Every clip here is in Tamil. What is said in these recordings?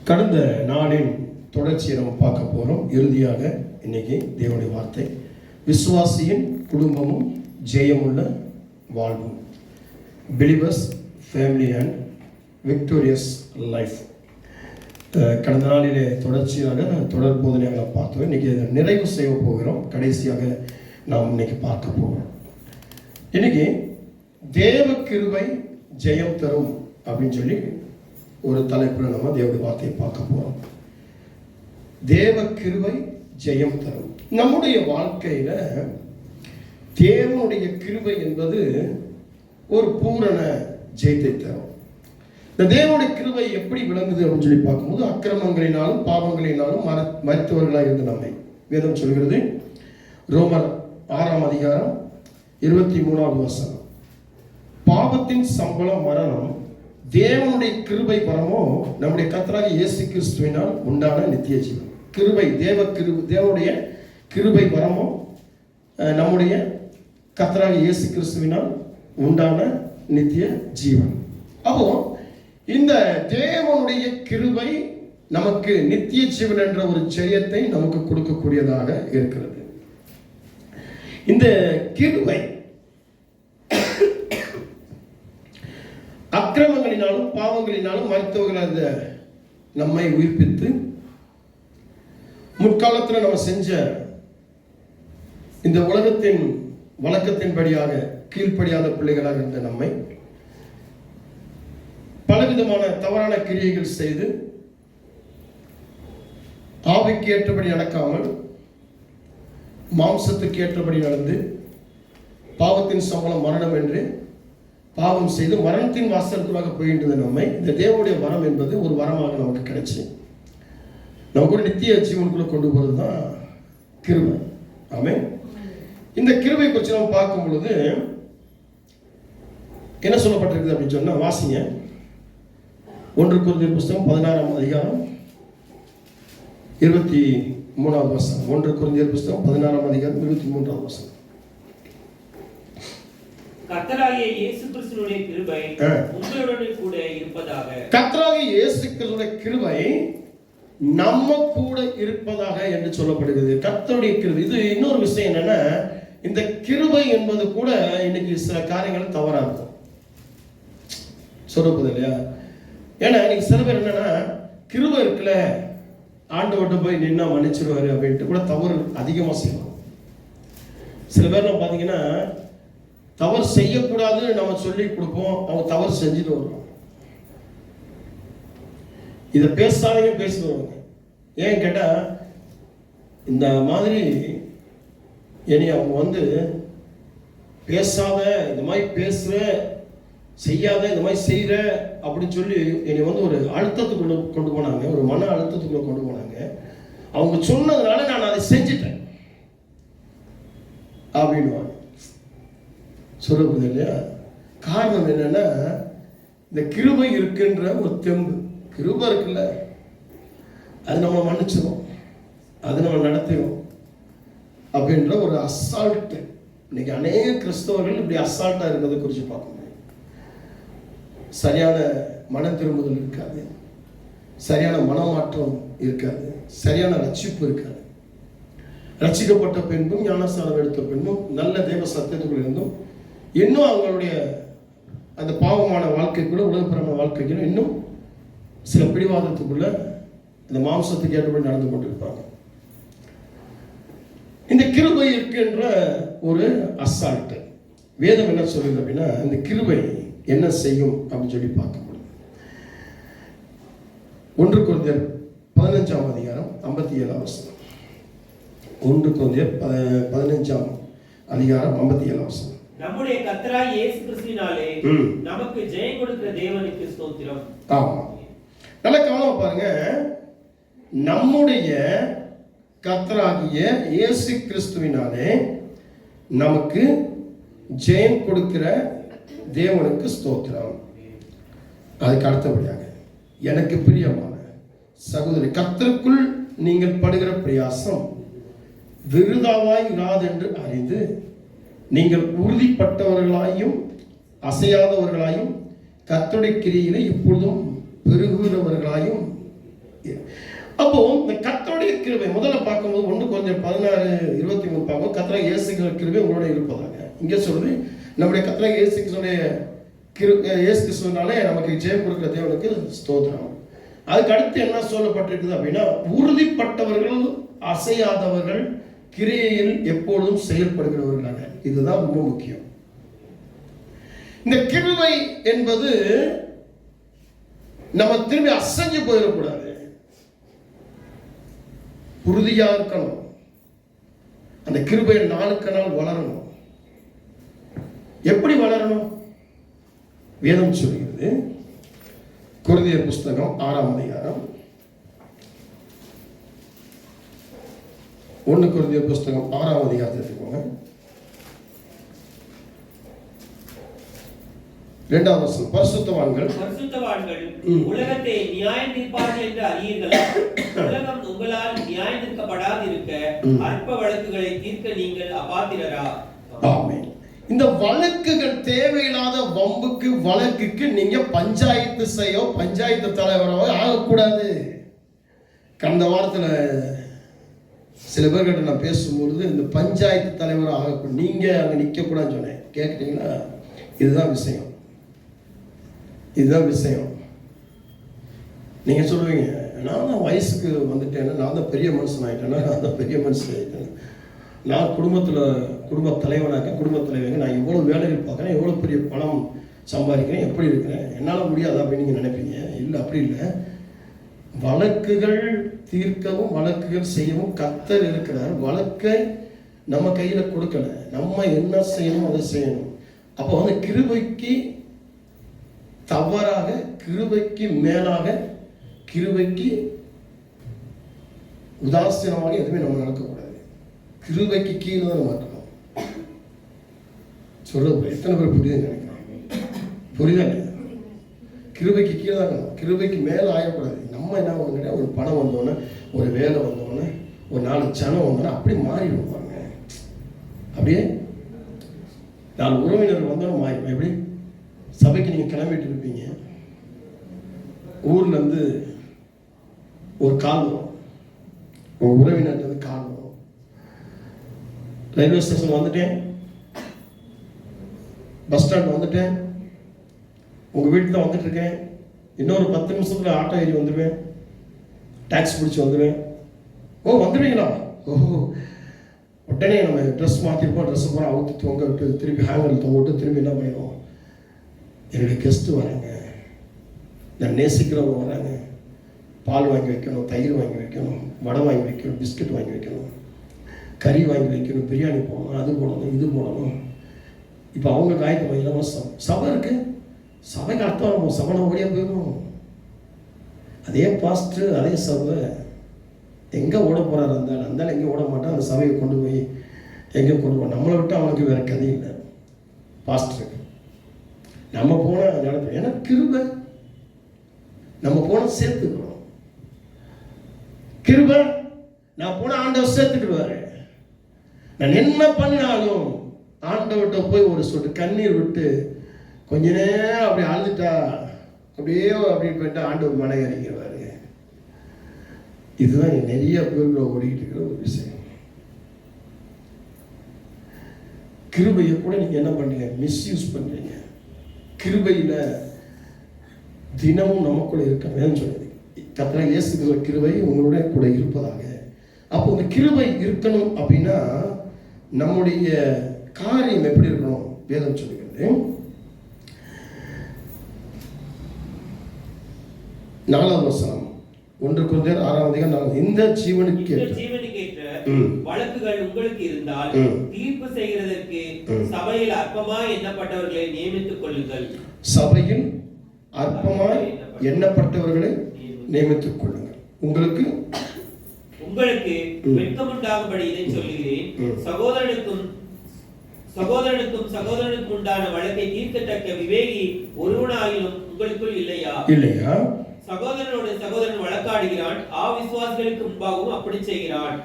கடந்த நாளின் தொடர்ச்சியை நம்ம பார்க்க போகிறோம். இறுதியாக இன்னைக்கு தேவனுடைய வார்த்தை, விசுவாசியின் குடும்பமும் ஜெயமுள்ள வாழ்வும், believers family and victorious life. கடந்த நாளிலே தொடர்ச்சியாக தொடர் போதனைகளை பார்த்தோம். இன்றைக்கி அதை நிறைவு செய்ய போகிறோம். கடைசியாக நாம் இன்னைக்கு பார்க்க போகிறோம். இன்னைக்கு தேவ கிருபை ஜெயம் தரும் அப்படின்னு சொல்லி ஒரு தலைப்பில் நம்ம தேவனுடைய வார்த்தையை பார்க்க போகிறோம். தேவ கிருபை ஜெயம் தரும். நம்முடைய வாழ்க்கையில தேவனுடைய கிருபை என்பது ஒரு பூரண ஜெயத்தை தரும். இந்த தேவனுடைய கிருபை எப்படி விளங்குது அப்படின்னு சொல்லி பார்க்கும்போது, அக்கிரமங்களினாலும் பாவங்களினாலும் மரித்தவர்களாக இருந்த நம்மை வேதம் சொல்கிறது. ரோமர் 6ஆம் அதிகாரம் 23வது வசனம், பாவத்தின் சம்பளம் மரணம், தேவனுடைய கிருபை வரமோ நம்முடைய கர்த்தராகிய இயேசு கிறிஸ்துவினால் உண்டான நித்திய ஜீவன். கிருபை, தேவனுடைய கிருபை வரமோ நம்முடைய கர்த்தராகிய இயேசு கிறிஸ்துவினால் உண்டான நித்திய ஜீவன். அப்போ இந்த தேவனுடைய கிருபை நமக்கு நித்திய ஜீவன் என்ற ஒரு ஜெயத்தை நமக்கு கொடுக்கக்கூடியதாக இருக்கிறது. இந்த கிருபை அக்கிரமங்களினாலும் பாவங்களினாலும் மரித்தவர்களாக நம்மை உயிர்ப்பித்து, முற்காலத்தில் நம்ம செஞ்ச இந்த உலகத்தின் வழக்கத்தின்படியாக கீழ்ப்படியாத பிள்ளைகளாக இருந்த நம்மை பலவிதமான தவறான கிரியைகள் செய்து ஆவிக்கு ஏற்றபடி நடக்காமல் மாம்சத்துக்கு ஏற்றபடி நடந்து பாவத்தின் சம்பளம் மரணம் என்று பாவம் செய்து மரணத்தின் வாசலுக்குள்ளாக போகின்றது நம்மை இந்த தேவனுடைய வரம் என்பது ஒரு வரமாக நமக்கு கிடைச்சி நமக்கு ஒரு நித்திய ஜீவனுக்குள்ள கொண்டு போகிறது தான் கிருபை. ஆமென். இந்த கிருபை குறித்து நம்ம பார்க்கும் பொழுது என்ன சொல்லப்பட்டிருக்குது அப்படின்னு சொன்னா, வாசிங்க 1 கொரிந்தியர் புஸ்தகம் 16ஆம் அதிகாரம் 23வது வசனம். 1 கொரிந்தியர் புஸ்தகம் 16ஆம் அதிகாரம் 23வது வசனம். கர்த்தராகிய இயேசு கிறிஸ்துவினுடைய கிருபை உங்களுடனே கூட இருப்பதாக. கர்த்தராகிய இயேசு கிறிஸ்துவினுடைய கிருபை நம்ம கூட இருப்பதாக என்று சொல்லப்படுகிறது. கர்த்தருடைய கிருபை. இது இன்னொரு விஷயம் என்னன்னா, இந்த கிருபை என்பது கூட இன்னைக்கு சில காரியங்கள் தவறா இருக்கும் சொல்லப்படுது இல்லையா? ஏன்னா இன்னைக்கு சில பேர் என்னன்னா, கிருபை இருக்குல்ல, ஆண்டவர்கிட்ட போய் நின்னா மன்னிச்சிருவாரு அப்படின்ட்டு கூட தவறு அதிகமாக செய்வாங்க. சில பேர் நம்ம பார்த்தீங்கன்னா, தவறு செய்யக்கூடாதுன்னு நம்ம சொல்லி கொடுப்போம், அவங்க தவறு செஞ்சுட்டு வருவாங்க. இதை பேசாதே பேசிட்டு வருவாங்க. ஏன் கேட்டா, இந்த மாதிரி என்னை அவங்க பேசாத, இந்த மாதிரி பேசுற, செய்யாத, இந்த மாதிரி செய்யற அப்படின்னு சொல்லி என்னை ஒரு அழுத்தத்துக்குள்ள கொண்டு போனாங்க, ஒரு மன அழுத்தத்துக்குள்ள கொண்டு போனாங்க. அவங்க சொன்னதுனால நான் அதை செஞ்சுட்டேன் அப்படின்னு சொல்லப்படுது இல்லையா? காரணம் என்னன்னா, இந்த கிருபை இருக்கின்ற ஒரு தெம்பு, கிருபை இருக்குல்ல, அது நம்ம மன்னிச்சிடும், அது நம்ம நடத்திடும் அப்படின்ற ஒரு அசால்ட்டு. இன்னைக்கு அநேக கிறிஸ்தவர்கள் இப்படி அசால்ட்டா இருக்கிறத குறித்து பார்க்க முடியும். சரியான மன திரும்புதல் இருக்காது, சரியான மனமாற்றம் இருக்காது, சரியான ரட்சிப்பு இருக்காது. ரட்சிக்கப்பட்ட பின்பும் ஞானஸ்நானம் எடுத்த பின்பும் நல்ல தேவ சத்தியத்துக்குள் இருந்தும் இன்னும் அவங்களுடைய அந்த பாவமான வாழ்க்கைக்குள்ள, உலகப்பரமான வாழ்க்கைக்குள்ள இன்னும் சில பிடிவாதத்துக்குள்ள இந்த மாம்சத்துக்கு ஏற்றபடி நடந்து கொண்டிருப்பாங்க. இந்த கிருபை இருக்கின்ற ஒரு அசால்ட்டு. வேதம் என்ன சொல்லுது அப்படின்னா, இந்த கிருபை என்ன செய்யும் அப்படின்னு சொல்லி பார்க்க முடியும். 1 கொரிந்தியர் 15ஆம் அதிகாரம் 57ஆம் வசனம். 1 கொரிந்தியர் 15ஆம் அதிகாரம் 57ஆம் வசனம். நம்முடைய கர்த்தராகிய இயேசு கிறிஸ்துவினாலே நமக்கு ஜெயம் கொடுக்கிற தேவனுக்கு ஸ்தோத்திரம். ஆமா, நல்ல கவனமா பாருங்க. நம்முடைய கர்த்தராகிய இயேசு கிறிஸ்துவினாலே நமக்கு ஜெயம் கொடுக்கிற தேவனுக்கு ஸ்தோத்திரம். அதுக்கு அடுத்தபடியாக, எனக்கு பிரியமான சகோதரி, கர்த்தருக்குள் நீங்கள் படுகிற பிரயாசம் விருதாவாய் இராதென்று அறிந்து நீங்கள் உறுதிப்பட்டவர்களாயும் அசையாதவர்களாயும் கர்த்தருடைய கிரியையிலே இப்பொழுதும் பெருகுகிறவர்களாயும் அப்போ இந்த கர்த்தருடைய கிருபை முதல்ல பார்க்கும்போது 1 Corinthians 16:23 பார்க்கும்போது கர்த்தராகிய இயேசு கிறிஸ்துவின் கிருபை உங்களோட இருப்பதாக. இங்கே சொல்றது நம்முடைய கர்த்தராகிய இயேசு கிறிஸ்துவினாலே நமக்கு ஜெயம் கொடுக்கிற தேவனுக்கு ஸ்தோத்திரம். அதுக்கு அடுத்து என்ன சொல்லப்பட்டிருக்குது அப்படின்னா, உறுதிப்பட்டவர்கள், அசையாதவர்கள், கிரியையில் எப்பொழுதும் செயல்படுகிறவர்களாக. இதுதான் ரொம்ப முக்கியம். இந்த கிருபை என்பது நம்ம திரும்பி அசைஞ்சு போயிடக்கூடாது, உறுதியா இருக்கணும். அந்த கிருபை நாளுக்கு நாள் வளரணும். எப்படி வளரணும்? வேதம் சொல்கிறது. கொரிந்தியர் புஸ்தகம் 6ஆம் அதிகாரம், 1 கொரிந்தியர் புஸ்தகம் 6ஆம் அதிகாரத்தை எடுத்துக்கோங்க. 2ஆம் வசனம். பரிசுத்தவான்கள் உலகத்தை நியாயம் தீர்ப்பார்கள் என்று அறியீர்களா? உலகம் உங்களால் நியாயம் தீர்க்கப்படாதிருக்க அற்ப வழக்குகளை தீர்க்க நீங்கள் அபாத்திரரா? ஆமென். இந்த வழக்குகள், தேவையில்லாத வம்புக்கு வழக்குக்கு நீங்க பஞ்சாயத்து செய்யோ பஞ்சாயத்து தலைவராக ஆகக்கூடாது. கடந்த வாரத்தில் சில பேர்கிட்ட நான் பேசும்பொழுது இந்த பஞ்சாயத்து தலைவராக ஆகக்கூடாது, நீங்க அங்கே நிற்கக்கூடாதுன்னு சொன்னேன். கேட்குறீங்களா? இதுதான் விஷயம். இதுதான் விஷயம். நீங்க சொல்லுவீங்க, நான் தான் வயசுக்கு வந்துட்டேன்னா, நான் தான் பெரிய மனுஷன் ஆகிட்டேன்னா, நான் தான் பெரிய மனுஷன் ஆகிட்டேன், நான் குடும்ப தலைவனாக, குடும்ப தலைவனாக நான் இவ்வளோ வேலைகள் பார்க்குறேன், எவ்வளோ பெரிய பணம் சம்பாதிக்கிறேன், எப்படி இருக்கிறேன், என்னால் முடியாது அப்படின்னு நீங்கள் நினைப்பீங்க. இல்லை, அப்படி இல்லை. வழக்குகள் தீர்க்கவும் வழக்குகள் செய்யவும் கர்த்தர் இருக்கிறார். வழக்கை நம்ம கையில் கொடுக்கல, நம்ம என்ன செய்யணும் அதை செய்யணும். அப்போ வந்து கிருபைக்கு தவறாக, கிருபைக்கு மேலாக, கிருபைக்கு உதாசீனமாக எதுவுமே நம்ம நடக்கக்கூடாது. கிருபைக்கு கீழே தான் நம்ம இருக்கணும். சொல்றது எத்தனை பேர் புரியுதுன்னு நினைக்கிறோம்? புரியுதா? கிருபைக்கு கீழே தான் இருக்கணும், கிருபைக்கு மேலே ஆகக்கூடாது. நம்ம என்ன பண்ணுறோம், ஒரு பணம் வந்தோடனே, ஒரு வேலை வந்தோடனே, ஒரு 4 ஜனம் வந்தோடனே அப்படியே மாறிடுவாங்க. அப்படியே 4 உறவினர் வந்தோடனே மாறிடும். எப்படி? சபைக்கு நீங்கள் கிளம்பிட்டு இருப்பீங்க, ஊர்லேருந்து ஒரு கால் வரும், உங்கள் உறவினர்லேருந்து கால் வரும், ரயில்வே ஸ்டேஷன் வந்துட்டேன், பஸ் ஸ்டாண்ட் வந்துட்டேன், உங்கள் வீட்டில் தான் வந்துட்டு இருக்கேன், இன்னொரு 10 நிமிஷத்தில் ஆட்டோ ஏறி வந்துடுவேன், டாக்ஸி பிடிச்சி வந்துடுவேன். ஓ, வந்துடுவீங்களா? ஓஹோ. உடனே நம்ம ட்ரெஸ் மாற்றிருப்போம், ட்ரெஸ்ஸை பூரா அவுத்து தொங்க விட்டு திருப்பி ஹேங்கரில் தொங்க விட்டு திரும்பி என்ன பண்ணிடுவோம், என்னுடைய கெஸ்ட்டு வராங்க, நான் நேசிக்கிறவங்க வராங்க, பால் வாங்கி வைக்கணும், தயிர் வாங்கி வைக்கணும், வடை வாங்கி வைக்கணும், பிஸ்கட் வாங்கி வைக்கணும், கறி வாங்கி வைக்கணும், பிரியாணி போடணும், அது போடணும், இது போடணும். இப்போ அவங்க காய்க்கு வாங்கினா சபை இருக்கு, சபைக்கு அர்த்தம் ஆகும், சபை ஓடியா போயிடும். அதே பாஸ்டர், அதே சபை எங்கே ஓட போகிறாரு இருந்தாலும் எங்கே ஓட மாட்டான், அந்த சபையை கொண்டு போய் எங்கே கொண்டு போவோம். நம்மளை விட்டு அவனுக்கு வேற கதை இல்லை. பாஸ்டருக்கு நம்ம போனால் நடத்தும், ஏன்னா கிருபை நம்ம போனால் சேர்த்துக்கிறோம். கிருபை நான் போனால் ஆண்டவர் சேர்த்துக்கிடுவாரு. நான் என்ன பண்ணினாலும் ஆண்டவர்கிட்ட போய் ஒரு சொட்டு கண்ணீர் விட்டு கொஞ்ச நேரம் அப்படி அழுதுட்டா, அப்படியே அப்படி போயிட்டா ஆண்டவர் மனை இறங்கிடுவாரு. இதுதான் நிறைய பேர் ஓடிக்கிட்டு இருக்கிற ஒரு விஷயம். கிருபையை கூட நீங்க என்ன பண்றீங்க, மிஸ்யூஸ் பண்றீங்க. கிருபையில தினமும் நமக்குள்ள இருக்கணும்னு சொல்லுது. கர்த்தராகிய இயேசு கிறிஸ்துவின் கிருபை உங்களுடைய கூட இருப்பதாக. அப்போ இந்த கிருபை இருக்கணும் அப்படின்னா நம்முடைய காரியம் எப்படி இருக்கணும்? வேதம் சொல்லுகிறது. 4ஆம் வசனம், 1 Corinthians 6ஆம் அதிகாரம். இந்த ஜீவனுக்கு வழக்குகள் உங்களுக்கு இருந்தால் தீர்ப்பு செய்கிறதற்கு சபையில் அற்பமாய் எண்ணப்பட்டவர்களை நியமித்துக் கொள்ளுங்கள். சபையில் அற்பமாய் எண்ணப்பட்டவர்களை நியமித்துக் கொள்ளுங்கள். உங்களுக்கு வெட்கமுண்டாகும்படி இதை சொல்லுகிறேன். சகோதரனுக்கும் உண்டான வழக்கை தீர்க்கத்தக்க விவேகி ஒருவனாயிலும் உங்களுக்குள் இல்லையா? சகோதரன் வழக்காடுகிறான், அவிசுவாசிகளுக்கு முன்பாகவும் அப்படி செய்கிறான்.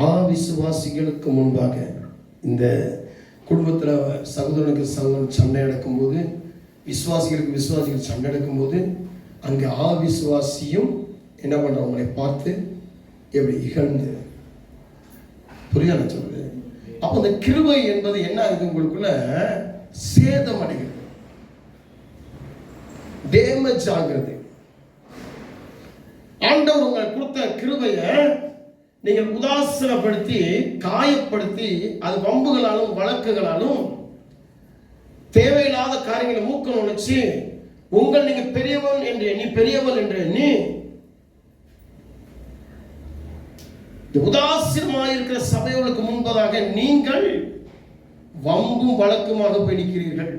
அவிசுவாசிகளுக்கு முன்பாக இந்த குடும்பத்தில் சகோதரனுக்கு சகோதரன் சண்டை நடக்கும்போது, விசுவாசிகள் சண்டை நடக்கும்போது, அங்கே அவிசுவாசியும் என்ன பண்ற, உங்களை பார்த்து எப்படி இகழ்ந்து. புரியுதா நான் சொல்றது? அப்ப இந்த கிருபை என்பது என்ன ஆகுது, உங்களுக்குள்ள சேதம் அடைகிறது, டேமேஜ் ஆகிறது. ஆண்டவர் உங்களுக்கு கொடுத்த கிருபையை நீங்கள் உதாசீனப்படுத்தி காயப்படுத்தி அது வம்புகளாலும் வழக்குகளாலும் தேவையில்லாத காரியங்களை மூக்க நுழைச்சு உங்கள் நீங்க பெரியவன் என்று எண்ணி பெரியவன் என்று எண்ணி உதாசீனமாக இருக்கிற சபைகளுக்கு முன்பதாக நீங்கள் வம்பும் வழக்குமாக போய் நிற்கிறீர்கள்.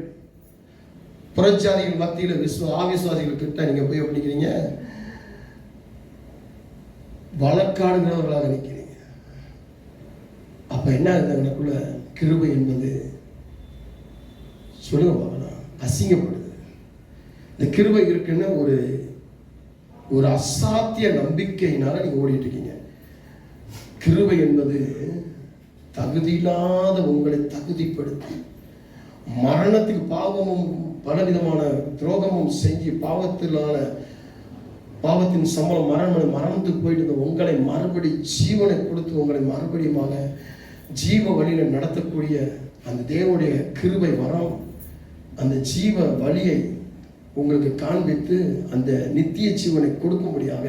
புறஜாதிகள் மத்தியில் ஆவிசுவாசிகள் கிட்ட நீங்க போய் எப்படி நிற்கிறீங்க, வழக்காடுகிறவர்களாக நிற்கிறீங்க. அப்ப என்ன எனக்குள்ள கிருபை என்பது சொல்லுங்க பார்க்கலாம், அசிங்கப்படுது. இந்த கிருபை இருக்குன்னு ஒரு அசாத்திய நம்பிக்கையினால நீங்க ஓடிட்டு இருக்கீங்க. கிருபை என்பது தகுதியில்லாத உங்களை தகுதிப்படுத்தி மரணத்துக்கு பாவமும் பலவிதமான துரோகமும் செஞ்சு பாவத்தின் சம்பளம் மரணத்துக்கு போயிட்டு உங்களை மறுபடி ஜீவனை கொடுத்து உங்களை மறுபடியுமாக ஜீவ வழியில நடத்தக்கூடிய அந்த தேவனுடைய கிருபை வரம், அந்த ஜீவ வழியை உங்களுக்கு காண்பித்து அந்த நித்திய ஜீவனை கொடுக்கும்படியாக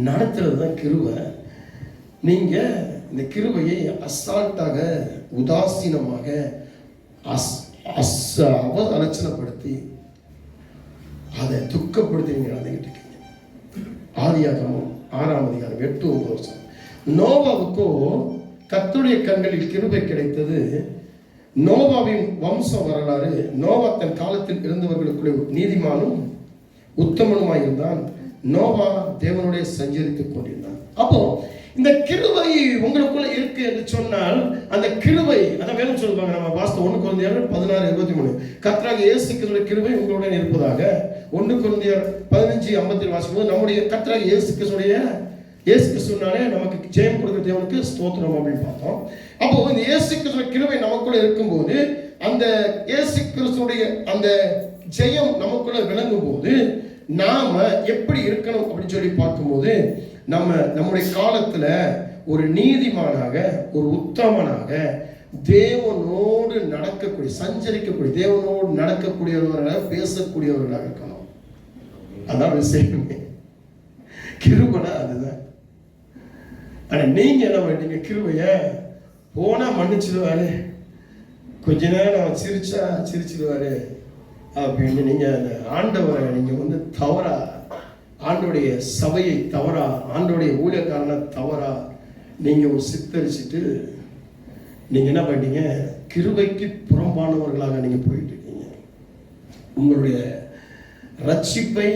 நடத்துறது தான் கிருபை. நீங்க இந்த கிருபையை அசால்ட்டாக உதாசீனமாக அலட்சணப்படுத்தி அதை துக்கப்படுத்தி நீங்க நடந்துகிட்டு இருக்கீங்க. ஆதியாகமம் 6ஆம் அதிகாரம் 8-9 நோவாவுக்கோ கர்த்தருடைய கண்களில் கிருபை கிடைத்தது. நோவாவின் வம்ச வரலாறு, நோவா தன் காலத்தில் இருந்தவர்களுக்குள்ளே நீதிமானும் உத்தமனுமாய் இருந்தான். நோவா தேவனுடைய சஞ்சரித்துக் கொண்டிருந்தான். அப்போ இந்த கிருபை உங்களுக்குள்ள இருக்கு என்று சொன்னால் அந்த கிருபை அதான் வேணும் சொல்லுவாங்க. நம்ம வாஸ்தவம் 1 கொரிந்தியர் 16:23 கர்த்தராகிய இயேசு கிறிஸ்துவின் கிருபை உங்களுடன் இருப்பதாக. 1 கொரிந்தியர் 15:50 வாசிக்கும்போது நம்முடைய கர்த்தராகிய இயேசு கிறிஸ்துவினாலே நமக்கு ஜெயம் கொடுக்கிற தேவனுக்கு ஸ்தோத்திரம் அப்படின்னு பார்த்தோம். அப்போ இந்த இயேசு கிறிஸ்துவின் கிருபை நமக்குள்ள இருக்கும்போது அந்த இயேசு கிறிஸ்துடைய அந்த ஜெயம் நமக்குள்ள விளங்கும் போது நாம எப்படி இருக்கணும் அப்படின்னு சொல்லி பார்க்கும்போது நம்முடைய காலத்துல ஒரு நீதிமானாக ஒரு உத்தமனாக தேவனோடு நடக்கக்கூடிய சஞ்சரிக்கக்கூடிய தேவனோடு நடக்கக்கூடியவர்களாக பேசக்கூடியவர்களாக இருக்கணும். அதான் விஷயமே. கிருபைனா அதுதான். ஆனா நீங்க என்ன பண்ணீங்க, கிருபைய போனா மன்னிச்சிடுவாரு, கொஞ்ச நேரம் சிரிச்சிடுவாரு அப்படின்னு நீங்க அந்த ஆண்டவரை நீங்க தவறா, ஆண்டோடைய சபையை தவறா, ஆண்டோடைய ஊழியக்காரனை தவறா நீங்க சித்தரிச்சுட்டு நீங்க என்ன பண்ணீங்க, கிருபைக்கு புறம்பானவர்களாக நீங்க போயிட்டு இருக்கீங்க. உங்களுடைய ரட்சிப்பை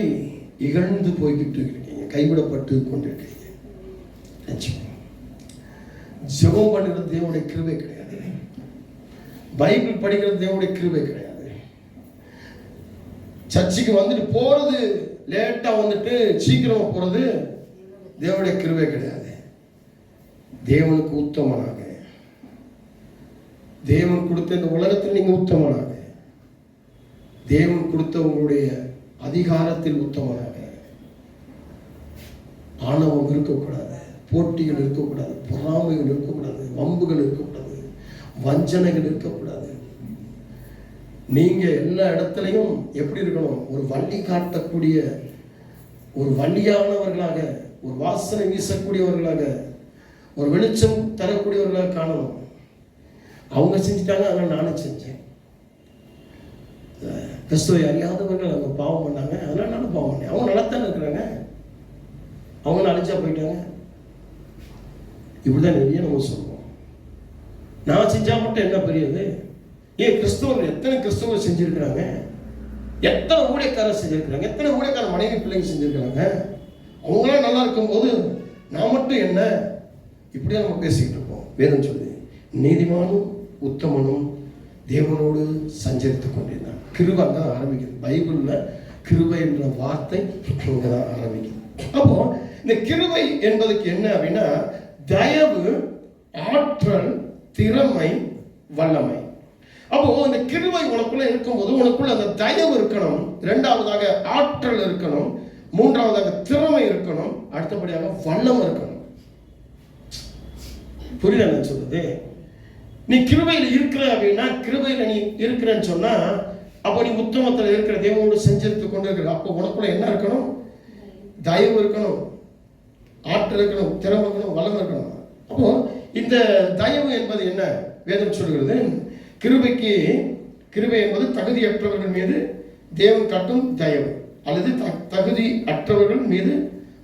இகழ்ந்து போய்கிட்டு இருக்கீங்க, கைவிடப்பட்டு கொண்டிருக்கீங்க. ஜெபம் பண்ணுறது தேவனுடைய கிருபை கிடையாது, பைபிள் படிக்கிறது தேவனுடைய கிருபை கிடையாது, சர்ச்சுக்கு வந்துட்டு போறது லேட்டா வந்துட்டு சீக்கிரமா போறது தேவனுடைய கிருபை கிடையாது. தேவனுக்கு உத்தமனாக, தேவன் கொடுத்த இந்த உலகத்தில் நீங்க உத்தமனாக, தேவன் கொடுத்த உங்களுடைய அதிகாரத்தில் உத்தமனாக, ஆணவம் இருக்கக்கூடாது, போட்டிகள் இருக்கக்கூடாது, பொறாமைகள் இருக்கக்கூடாது, வம்புகள் இருக்கக்கூடாது, வஞ்சனைகள் இருக்கக்கூடாது. நீங்க எல்லா இடத்துலையும் எப்படி இருக்கணும், ஒரு வள்ளி காட்டக்கூடிய ஒரு வள்ளியானவர்களாக, ஒரு வாசனை வீசக்கூடியவர்களாக, ஒரு வெளிச்சம் தரக்கூடியவர்களாக காணணும். அவங்க செஞ்சுட்டாங்க, அதனால நானும் செஞ்சேன். கிறிஸ்துவை அறியாதவர்கள் அவங்க பாவம் பண்ணாங்க, அதனால நானும் பாவம் பண்ணேன். அவங்க நல்லாத்தானே இருக்கிறாங்க, அவங்க அழிச்சா போயிட்டாங்க. இப்படிதான் நிறைய நம்ம சொல்லுவோம். நான் செஞ்சா மட்டும் என்ன பெரியது? ஏன் கிறிஸ்தவர்கள் எத்தனை கிறிஸ்தவர்கள் செஞ்சிருக்கிறாங்க, எத்தனை ஊழியக்காரர் செஞ்சிருக்கிறாங்க, எத்தனை ஊழியக்கார மனைவி பிள்ளைங்க செஞ்சிருக்கிறாங்க. அவங்களாம் நல்லா இருக்கும் போது நான் மட்டும் என்ன? இப்படியா நம்ம பேசிக்கிட்டு இருக்கோம். வேதம் சொல்லுது, நீதிமானும் உத்தமனும் தேவனோடு சஞ்சரித்துக் கொண்டிருந்தான். கிருபை தான் ஆரம்பிக்குது. பைபிள்ல கிருபை என்ற வார்த்தை இங்கதான் ஆரம்பிக்குது. அப்போ இந்த கிருபை என்பதுக்கு என்ன அப்படின்னா, தயவு, ஆற்றல், திறமை, வல்லமை. அப்போ இந்த கிருபை உனக்குள்ள இருக்கும்போது உனக்குள்ள அந்த தயவு இருக்கணும், இரண்டாவதாக ஆற்றல் இருக்கணும், மூன்றாவதாக திறமை இருக்கணும், அடுத்தபடியாக வல்லம் இருக்கணும். புரியல நான் சொல்றது? நீ கிருபையில் இருக்கிற அப்படின்னா, கிருபையில நீ இருக்கிறன்னு சொன்னா, அப்போ நீ உத்தமத்தில் இருக்கிற, தேவனோடு செஞ்செடுத்து கொண்டு இருக்கிற, அப்போ உனக்குள்ள என்ன இருக்கணும்? தயவு இருக்கணும், ஆற்றல் இருக்கணும், திறமை இருக்கணும், வளம் இருக்கணும். அப்போ இந்த தயவு என்பது என்ன? வேதம் சொல்கிறது, கிருபை என்பது தகுதியற்றவர்கள் மீது தேவன் காட்டும் தயவு, அல்லது தகுதி அற்றவர்கள் மீது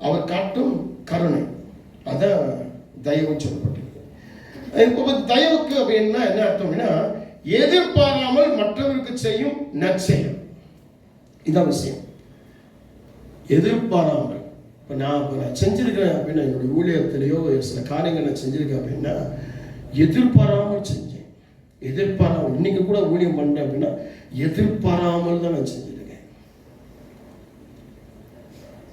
அவர் காட்டும் கருணை. அதான் தயவு சொல்லப்பட்டிருக்கு. தயவுக்கு அப்படின்னா என்ன அர்த்தம் அப்படின்னா, எதிர்பாராமல் மற்றவருக்கு செய்யும் நற்செயல். இதான் விஷயம். எதிர்பாராமல் இப்போ நான் செஞ்சிருக்கிறேன் அப்படின்னா, என்னுடைய ஊழியத்திலேயோ சில காரியங்கள் நான் செஞ்சிருக்கேன் அப்படின்னா, எதிர்பாராமல் செஞ்சேன். எதிர்பாராமல் இன்னைக்கு கூட ஊழியம் பண்ணேன் அப்படின்னா, எதிர்பாராமல் தான் நான் செஞ்சிருக்கேன்.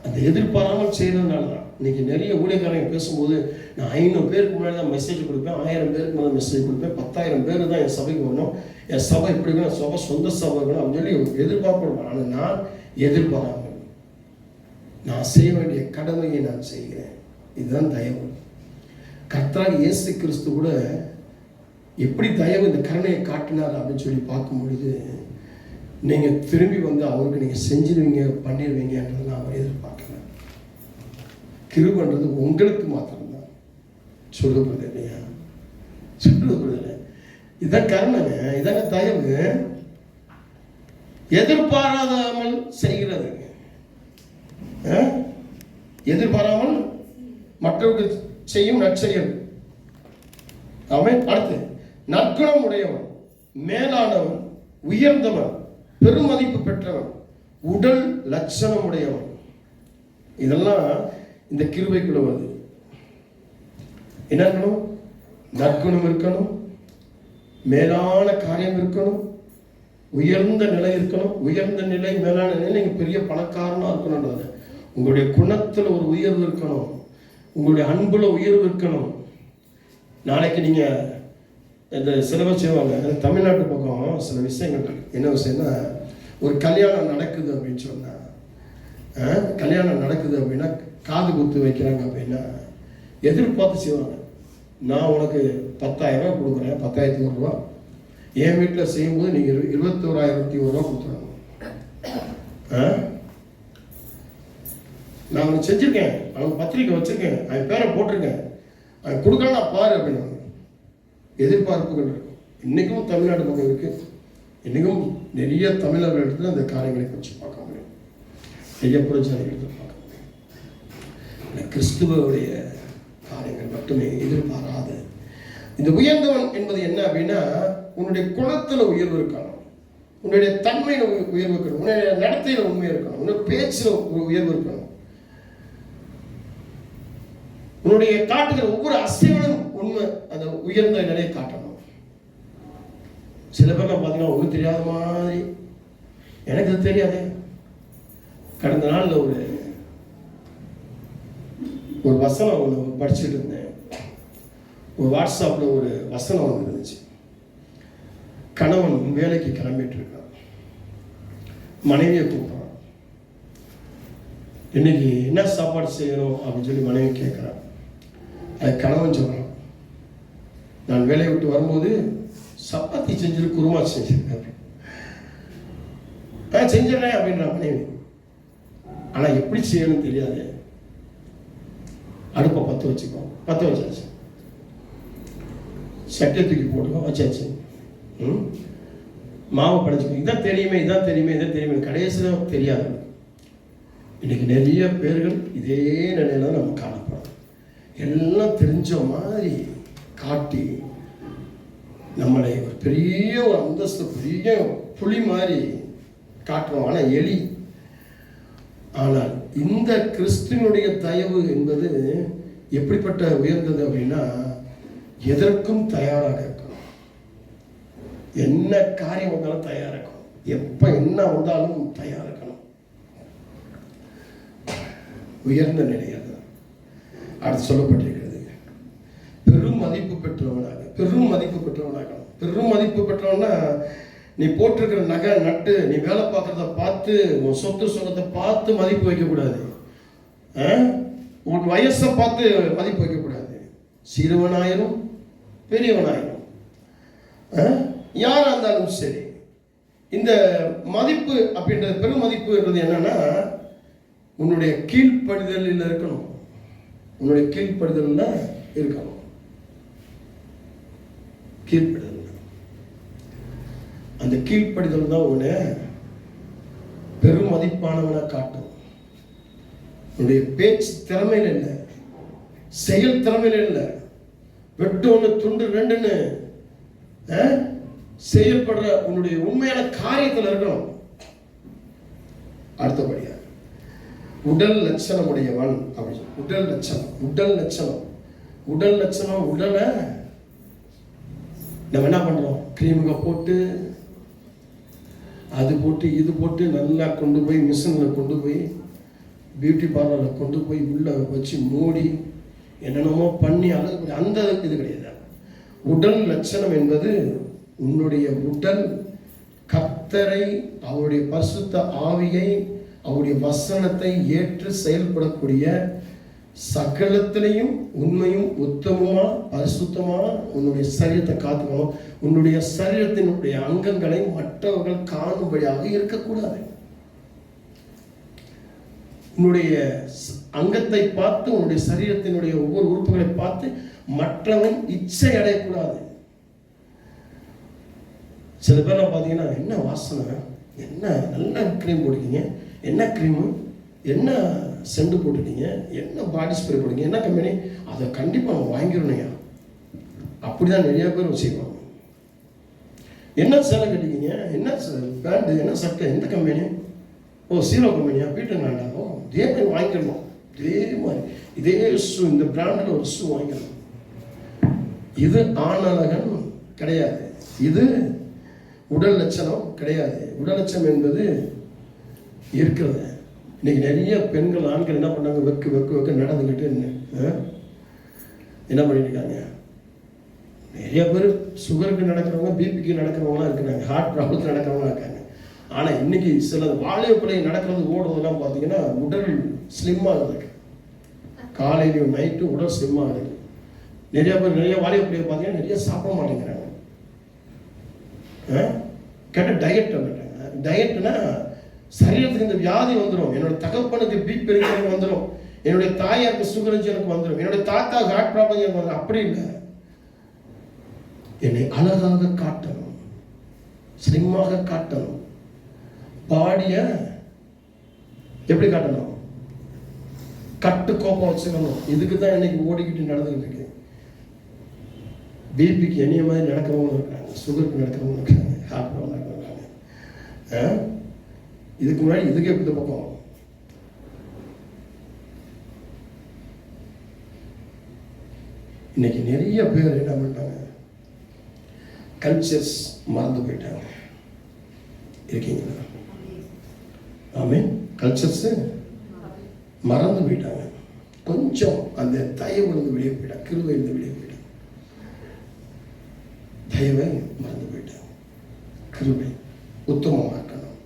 அந்த எதிர்பாராமல் செய்யறதுனால தான் இன்னைக்கு நிறைய ஊழியக்காரங்க பேசும்போது, நான் 500 பேருக்கு முன்னாடி தான் மெசேஜ் கொடுப்பேன், 1000 பேருக்கு மேலே மெசேஜ் கொடுப்பேன், 10,000 பேர் தான் என் சபைக்கு வரணும், என் சபை இப்படி இருக்கணும், சபை சொந்த சபை இருக்கணும் அப்படின்னு சொல்லி எதிர்பார்க்கணும். ஆனால் நான் எதிர்பாராமல் நான் செய்ய வேண்டிய கடமையை நான் செய்கிறேன். இதுதான் தயவு. கர்த்தராகிய இயேசு கிறிஸ்து கூட எப்படி தயவு இந்த கருணையை காட்டினார் அப்படின்னு சொல்லி பார்க்கும் பொழுது, நீங்கள் திரும்பி வந்து அவருக்கு நீங்கள் செஞ்சிருவீங்க, பண்ணிடுவீங்கன்றதுலாம் அவர் எதிர்பார்க்கல. கிருபைன்றது உங்களுக்கு மாத்திரம்தான். சொல்லப்படுது இல்லையா? சொல்லப்படுது. இதான் கருணைங்க, இதாங்க தயவு. எதிர்பாராமல் செய்கிறது, எதிர்பாராமல் மற்றவர்கள் செய்யும் நற்செயல். அவன் அடுத்து நற்குணம் உடையவன், மேலானவன், உயர்ந்தவன், பெருமதிப்பு பெற்றவன், உடல் லட்சணம் உடையவன். இதெல்லாம் இந்த கிருபைக்குள்ள வருது. என்ன இருக்கணும்? நற்குணம் இருக்கணும், மேலான காரியம் இருக்கணும், உயர்ந்த நிலை இருக்கணும். உயர்ந்த நிலை, மேலான நிலை. நீங்கள் பெரிய பணக்காரனாக இருக்கணுன்றது, உங்களுடைய குணத்தில் ஒரு உயர்வு இருக்கணும், உங்களுடைய அன்புல உயர்வு இருக்கணும். நாளைக்கு நீங்கள் இந்த சிலவை செய்வாங்க தமிழ்நாட்டு பக்கம் சில விஷயங்கள். என்ன விஷயம்னா, ஒரு கல்யாணம் நடக்குது அப்படின்னு சொன்னால், கல்யாணம் நடக்குது அப்படின்னா, காது குத்து வைக்கிறாங்க அப்படின்னா எதிர்பார்த்து செய்வாங்க. நான் உனக்கு 10,000 ரூபா கொடுக்குறேன், 10,001 ரூபா. என் வீட்டில் செய்யும்போது நீங்கள் 21,001 ரூபா கொடுத்துருவாங்க. நான் அவனுக்கு செஞ்சுருக்கேன், அவன் பத்திரிக்கை வச்சுருக்கேன், அவன் பேரை போட்டிருக்கேன், அவன் கொடுக்கலாம் பாரு அப்படின்னு எதிர்பார்ப்புகள் இருக்கும். இன்றைக்கும் தமிழ்நாடு பக்கம் இருக்குது. இன்றைக்கும் நிறைய தமிழர்கள் இடத்துல அந்த காரியங்களை வச்சு பார்க்க முடியும், நிறைய புரட்சிகளை எடுத்து பார்க்க முடியும். கிறிஸ்துவோடைய காரியங்கள் மட்டுமே எதிர்பாராது. இந்த உயர்ந்தவன் என்பது என்ன அப்படின்னா, உன்னுடைய குணத்தில் உயர்வு இருக்கணும், உன்னுடைய தன்மையில் உயர்வு இருக்கணும், உன்னுடைய நடத்தையில் உண்மை இருக்கணும், உன்னுடைய பேச்சில் உயர்வு இருக்கணும், உன்னுடைய காட்டுகிற ஒவ்வொரு அசைவனும் உண்மை, அந்த உயர்ந்த நிலையை காட்டணும். சில பேர் பார்த்தீங்கன்னா ஒன்றும் தெரியாத மாதிரி, எனக்கு அது தெரியாதே. கடந்த நாளில் ஒரு வசனம் ஒன்று படிச்சுட்டு இருந்தேன். ஒரு வாட்ஸ்அப்பில் ஒரு வசனம் ஒன்று இருந்துச்சு. கணவன் வேலைக்கு கிளம்பிட்டு இருக்கான், மனைவியை கூப்பிட்றான். இன்னைக்கு என்ன சாப்பாடு செய்யணும் அப்படின்னு சொல்லி மனைவி கேட்குறான். அது கணவன் சொல்கிறான், நான் வேலையை விட்டு வரும்போது சப்பாத்தி செஞ்சுட்டு குருமா செஞ்சிருக்கேன், செஞ்சிடறேன் அப்படின்றான் மனைவி. ஆனால் எப்படி செய்யணும்னு தெரியாது. அடுப்பை பற்ற வச்சாச்சு, சட்டை தூக்கி போட்டுக்கோ, வச்சாச்சு. மாவை படைச்சிக்கோ, இதான் தெரியுமே கடைசியில் தெரியாது. இன்னைக்கு நிறைய பேர்கள் இதே நிலையில நம்ம காணப்படும். எல்லாம் தெரிஞ்ச மாதிரி காட்டி நம்மளை ஒரு பெரிய ஒரு அந்தஸ்து, பெரிய புலி மாதிரி காட்டுறோம். ஆனால் எலி. ஆனால் இந்த கிறிஸ்துவனுடைய தயவு என்பது எப்படிப்பட்ட உயர்ந்தது அப்படின்னா, எதற்கும் தயாராக இருக்கணும். என்ன காரியம் வந்தாலும் தயாராக இருக்கணும், எப்போ என்ன வந்தாலும் தயாராக இருக்கணும். உயர்ந்த நிலையாக அடுத்து சொல்லப்பட்டிருக்கிறது. பெரும் மதிப்பு பெற்றவனாக. பெரும் மதிப்பு பெற்றவனா நீ போட்டிருக்கிற நகை நட்டு, நீ வேலை பார்க்கறத பார்த்து, உன் சொத்து சுகத்தை பார்த்து மதிப்பு வைக்கக்கூடாது. உன் வயசை பார்த்து மதிப்பு வைக்கக்கூடாது. சிறுவனாயிரும் பெரியவனாயிரும் யாரா இருந்தாலும் சரி, இந்த மதிப்பு அப்படின்றது, பெரும் மதிப்புன்றது என்னன்னா உன்னுடைய கீழ்ப்படிதலில் இருக்கணும். உன்னுடைய கீழ்ப்படிதல்ல இருக்கணும். கீழ்ப்படிதல், அந்த கீழ்ப்படிதல் தான் உன்னை பெரும் மதிப்பானவனை காட்டும். உன்னுடைய பேச்சு திறமையில இல்லை, செயல் திறமையில இல்லை, வெட்டு ஒன்று துண்டு ரெண்டுன்னு செயல்படுற உன்னுடைய உண்மையான காரியத்தில் இருக்கணும். அடுத்தபடியா உடல் லட்சணம் உடையவன் அப்படி. உடல் லட்சணம், உடல் லட்சணம், உடல் லட்சணம். உடலை நம்ம என்ன பண்றோம்? கிரீமுக போட்டு, அது போட்டு, இது போட்டு நல்லா கொண்டு போய் மிஷினில் கொண்டு போய் பியூட்டி பார்லரில் கொண்டு போய் உள்ள வச்சு மூடி என்னென்னமோ பண்ணி அழகு. அந்த இது கிடையாது. உடல் லட்சணம் என்பது உன்னுடைய உடல் கர்த்தரை, அவருடைய பரிசுத்த ஆவியை, அவருடைய வசனத்தை ஏற்று செயல்படக்கூடிய சகலத்திலையும் உண்மையும் உத்தமமா பரிசுத்தமா உன்னுடைய சரீரத்தை காத்துக்கணும். உன்னுடைய சரீரத்தினுடைய அங்கங்களை மற்றவர்கள் காணும்படியாக இருக்கக்கூடாது. உன்னுடைய அங்கத்தை பார்த்து, உன்னுடைய சரீரத்தினுடைய ஒவ்வொரு உறுப்புகளை பார்த்து மற்றவன் இச்சை அடையக்கூடாது. சில பேர்லாம் பார்த்தீங்கன்னா, என்ன வாசனை, என்ன நல்ல க்ரீம் போட்டுக்கீங்க, என்ன க்ரீமு, என்ன செண்டு போட்டுட்டீங்க, என்ன பாடி ஸ்ப்ரே போடுங்க, என்ன கம்பெனி, அதை கண்டிப்பாக நம்ம வாங்கிடணுயா. அப்படிதான் நிறைய பேர் செய்வாங்க. என்ன சேலை கட்டிக்கிங்க, என்ன பேண்ட்டு, என்ன சட்டை, எந்த கம்பெனி, ஓ சீரோ கம்பெனியா, பீட்டர் வேண்டாமோ, இதே மாதிரி வாங்கிடணும். இதே மாதிரி இதே ஷூ, இந்த பிராண்டில் ஒரு ஷூ வாங்கிடணும். இது ஆணழகன் கிடையாது. இது உடல் லட்சணம் கிடையாது. உடல் லட்சணம் என்பது இருக்கிறது. இன்னைக்கு நிறைய பெண்கள், ஆண்கள் என்ன பண்ணாங்க? வெக்கு நடந்துக்கிட்டு என்ன பண்ணிட்டு இருக்காங்க? நிறைய பேர் சுகருக்கு நடக்கிறவங்க, பிபிக்கு நடக்கிறவங்களாம் இருக்கிறாங்க, ஹார்ட் ப்ராப்ளத்துக்கு நடக்கிறவங்களாம் இருக்காங்க. ஆனால் இன்னைக்கு சில வாலிப பிள்ளை நடக்கிறது, ஓடுறதுலாம் பார்த்தீங்கன்னா உடல் ஸ்லிம்மாக இருக்கு. காலையிலையும் நைட்டு உடல் ஸ்லிம்மாக இருக்கு. நிறைய பேர், நிறைய வாலிப பிள்ளைய பார்த்தீங்கன்னா நிறைய சாப்பிட மாட்டேங்கிறாங்க. கேட்ட டயட் அப்படின்றாங்க. டயட்னா சரீரத்துக்கு இந்த வியாதி வந்துடும். என்னோட தகப்பனுக்கு பிபி எனக்கு வந்துடும், என்னுடைய தாயாருக்கு சுகர் எனக்கு வந்துடும், என்னுடைய தாத்தா ஹார்ட் ப்ராப்ளம் எனக்கு வந்துடும். அப்படி இல்லை. என்னை அழகாக காட்டணும், ஸ்லிம்மாக காட்டணும். பாடிய எப்படி காட்டணும்? கட்டுக்கோப்பம் வச்சுக்கணும். இதுக்கு தான் இன்னைக்கு ஓடிக்கிட்டு நடந்துகிட்டு இருக்கு. பிபிக்கு என்னைய மாதிரி நடக்கிறவங்க இருக்காங்க, சுகருக்கு நடக்கிறவங்க இருக்காங்க, ஹார்ட் ப்ராப்ளம் நடக்கிறவங்க. இதுக்கு முன்னாடி இதுக்கே இந்த பக்கம் இன்னைக்கு நிறைய பேர் என்ன பண்ணிட்டாங்க? கல்ச்சர்ஸ் மறந்து போயிட்டாங்க. இருக்கீங்களா? ஆமென். கல்ச்சர்ஸ் மறந்து போயிட்டாங்க. கொஞ்சம் அந்த தயவுலேருந்து வெளியே போயிட்டாங்க, கிருபையிலிருந்து வெளியே போயிட்டாங்க. தயவை மறந்து போயிட்டாங்க. கிருபை உத்தமமாக்கணும்,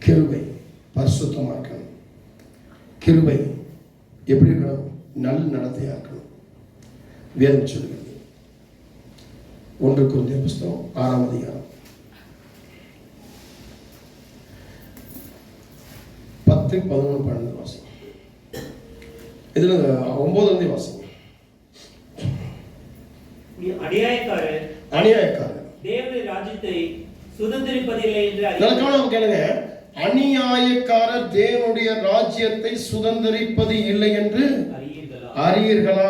கிருபை பரிசுத்தமாக்கணும், கிருபை எப்படி இருக்கணும்? நல்ல நடத்தையாக இருக்கணும். வேதம் சொல்லுகிறது 1 கொரிந்தியர் புத்தகம் 6ஆம் அதிகாரம் 10, 11, 12 வாசிங்க. இதுல 9 வாசிங்க. அநியாயக்காரர் தேவனுடைய ராஜ்யத்தை சுதந்திரிப்பதில்லை என்று கேளுங்க. அநியாயக்காரர் தேவனுடைய ராஜ்யத்தை சுதந்திரிப்பது இல்லை என்று அறியீர்களா?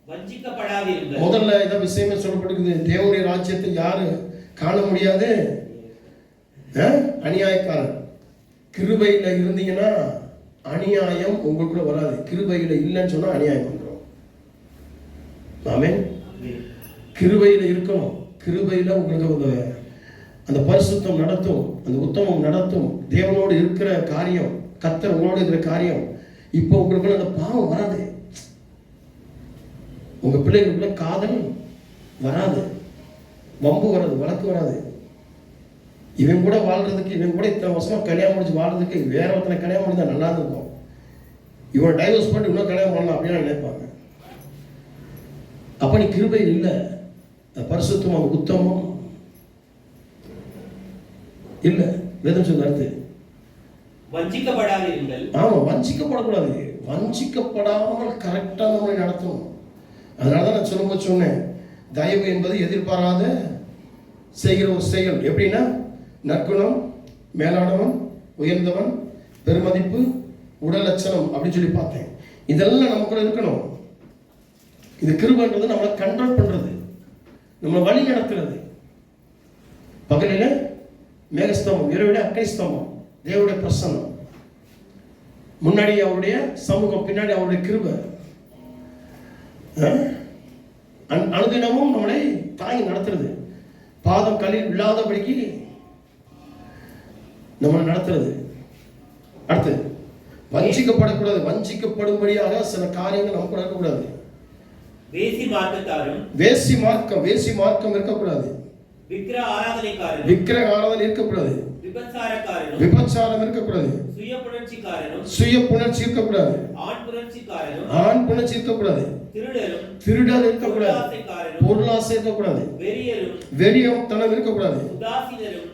வஞ்சிக்கப்படாதீர்கள். முதல்ல இத விஷயமே சொல்லப்பட்டிருக்குது. தேவனுடைய ராஜ்யத்தை யாரு காண முடியாது? அநியாயக்காரர். கிருபையில இருந்தீங்கன்னா அநியாயம் உங்களுக்குள்ள வராது. கிருபையில இல்லைன்னு சொன்னா அநியாயம் வந்துடும். ஆமென். கிருபையில இருக்கணும். கிருபையில உங்களுக்கு அந்த பரிசுத்தம் நடத்தும், அந்த உத்தமம் நடத்தும். தேவனோடு இருக்கிற காரியம், கர்த்தர் உங்களோடு இருக்கிற காரியம். இப்போ உங்களுக்குள்ள அந்த பாவம் வராது. உங்க பிள்ளைகளுக்குள்ள காதல் வராது, வம்பு வராது, வழக்கு வராது. இவன் கூட வாழ்றதுக்கு, இவன் கூட இத்தனை வருஷமா கல்யாணம் முடிச்சு வாழ்றதுக்கு வேற ஒருத்தனை கல்யாணம் முடிஞ்சா நல்லா இருக்கும், இவன் டைவர்ஸ் பண்ணி இன்னும் கல்யாணம் பண்ணலாம் அப்படின்னு நினைப்பாங்க. அப்ப நீ கிருபை இல்லை, பரிசுத்தம் உத்தமம் இல்ல. வேதம் சொல்ல அடுத்து வஞ்சிக்கப்படாதீர்கள். ஆமா, வஞ்சிக்கப்படக்கூடாது. வஞ்சிக்கப்படாமல் கரெக்டா நம்மளை நடத்தணும். அதனாலதான் நான் சொல்லும்போது சொன்னேன், தயவு என்பது எதிர்பாராத செய்கிற ஒரு செயல். எப்படின்னா நற்குணம், மேலானவன், உயர்ந்தவன், பெருமதிப்பு, உடல் லட்சணம் அப்படின்னு சொல்லி பார்த்தேன். இதெல்லாம் நமக்குள்ள இருக்கணும். இது கிருபைன்றது நம்மளை கண்ட்ரோல் பண்றது, நம்மளை வழி நடத்துறது. பகலில மேகஸ்தம்பம், இரவில அக்கை ஸ்தம்பம், தேவனுடைய பிரசன்னம், முன்னாடி அவருடைய சமூகம், பின்னாடி அவருடைய கிருபை. அனுதினமும் நம்மளை தாங்கி நடத்துறது, பாதம் கல்லில் இல்லாதபடிக்கு நம்மளை நடத்துறது. அடுத்து வஞ்சிக்கப்படக்கூடாது. வஞ்சிக்கப்படும்படியாக சில காரியங்கள் நமக்கு நடக்கக்கூடாது. வேசி மார்க்கத்தாரும், வேசி மார்க்கம் இருக்கக்கூடாது. விக்கிரக ஆராதனை இருக்கக்கூடாது. விபச்சாரம் இருக்கக்கூடாது. சுய புணர்ச்சி இருக்கக்கூடாது. ஆண் புணர்ச்சி இருக்கக்கூடாது. திருடர் இருக்கக்கூடாது. பொருளாசை இருக்கக்கூடாது. வெறியம் தனம் இருக்கக்கூடாது.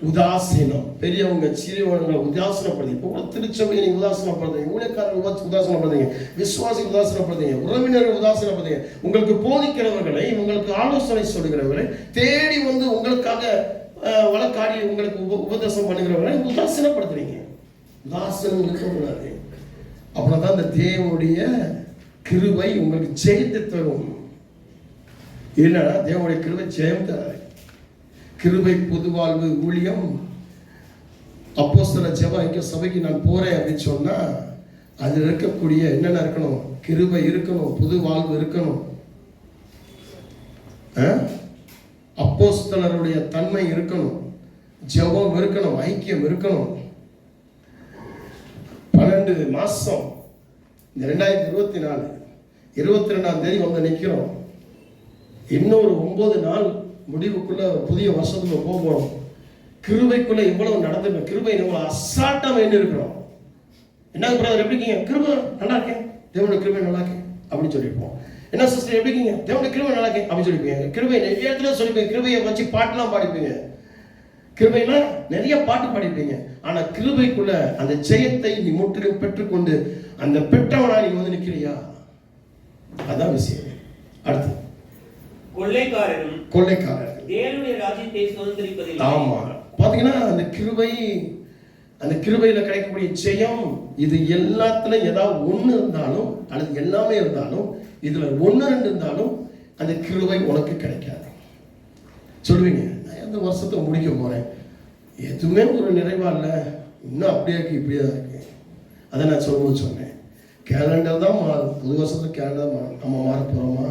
உதாசீனம், பெரியவங்க சிறியவங்களை உதாசனப்படுது. இப்போ கூட திருச்சபையை நீங்க உதாசனப்படுறீங்க, ஊழியக்காரர்கள் உதாசனப்படுறீங்க, விசுவாசி உதாசனப்படுறீங்க, உறவினர்கள் உதாசனப்படுறீங்க, உங்களுக்கு போதிக்கிறவர்களை, உங்களுக்கு ஆலோசனை சொல்லுகிறவர்களை தேடி வந்து உங்களுக்காக வழக்காடி உங்களுக்கு உபதேசம் பண்ணுகிறவர்களை உதாசனப்படுத்துறீங்க. உதாசனம் இருக்கக்கூடாது. அப்படின்னா இந்த தேவனுடைய கிருபை உங்களுக்கு ஜெயத்தை தரும். இல்லைன்னா தேவனுடைய கிருபை ஜெயம் தராது. கிருபை பொதுவாழ்வு ஊழியம் அப்போஸ்தல ஜெப ஐக்கிய சபைக்கு நான் போறேன் அப்படின்னு சொன்னா அதில் இருக்கக்கூடிய என்னென்ன இருக்கணும்? கிருபை இருக்கணும், புது வாழ்வு இருக்கணும், அப்போஸ்தலருடைய தன்மை இருக்கணும், ஜெபம் இருக்கணும், ஐக்கியம் இருக்கணும். 12 மாசம் இந்த 2024 22ஆம் தேதி வந்து நிற்கிறோம். இன்னொரு 9 நாள் முடிவுக்குள்ள புதிய வருஷத்துக்குள்ள போகிறோம். கிருபைக்குள்ள இவ்வளவு நடந்துடும். கிருபை நம்ம அசால்ட்டா வேண்டி இருக்கிறோம். என்ன பிரதர் எப்படி இருக்கீங்க? கிருபை நல்லா இருக்கேன், தேவனுடைய கிருபை நல்லா இருக்கேன் அப்படின்னு சொல்லியிருப்போம். என்ன சிஸ்டர் எப்படி இருக்கீங்க? தேவனுடைய கிருபை நல்லா இருக்கேன் அப்படின்னு சொல்லிப்பீங்க. கிருபை நிறைய இடத்துல சொல்லிப்பீங்க. கிருபையை வச்சு பாட்டுலாம் பாடிப்பீங்க. கிருபையில நிறைய பாட்டு பாடிப்பீங்க. ஆனா கிருபைக்குள்ள அந்த ஜெயத்தை நீ முற்றிலும் பெற்றுக்கொண்டு அந்த பெற்றவனா நீ வந்து நிற்கிறியா? அதான் விஷயம். அடுத்து கொள்ளைக்காரர் தேவனுடைய ராஜ்யத்தை சுதந்தரிப்பதில்லை. ஆமா, பாத்தீங்கன்னா அந்த கிருபையில கிடைக்கக்கூடிய ஜெயம் இது எல்லாத்துலயும் ஏதாவது ஒண்ணு இருந்தாலும் அல்லது எல்லாமே இருந்தாலும் இதுல 1-2 இருந்தாலும் அந்த கிருபை உனக்கு கிடைக்காது. சொல்லுவீங்க, நான் எந்த வருஷத்தை முடிக்க போறேன், எதுவுமே ஒரு நிறைவா இல்லை, இன்னும் அப்படியே இருக்கு இப்படியே தான் இருக்கு. அதை நான் சொல்லும்போது சொன்னேன், கேலண்டர் தான் மாறும். புது வருஷத்துல கேலண்டர் மாறும். நம்ம மாற போறோமா?